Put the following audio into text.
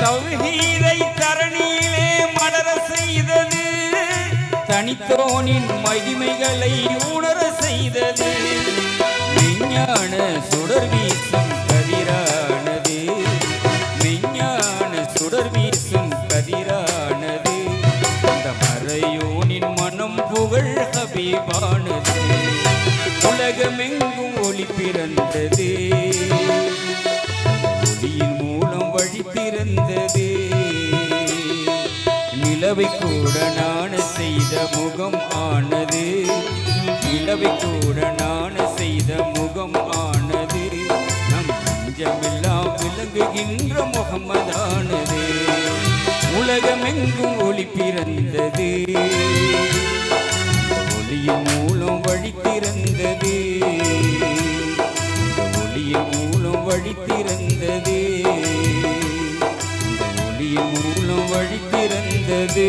தௌஹீதை தரணியிலே மலர செய்தது, தனித்தோனின் மகிமைகளை உணர செய்தது. விஞ்ஞான சுடர் வீசும் கதிரானது, விஞ்ஞான சுடர் வீசும் கதிரானது. அந்த மறையோனின் மனம் புகழ் ஹபீபானது. உலகமெங்கும் ஒளி பிறந்தது, ஒளியின் மூலம் வழி திறந்தது. நிலவை கூட நாண செய்த முகம் ஆனது, நிலவை கூட நாண செய்த முகம் ஆனது. நம் நெஞ்சமெல்லாம் விளங்குகின்ற முகமதானது. உலகமெங்கும் ஒளி பிறந்தது, ஒளியின் மூலம் வழி திறந்தது, ஒளியின் மூலம் வழி திறந்தது, ஒளியின் மூலம் வழி திறந்தது.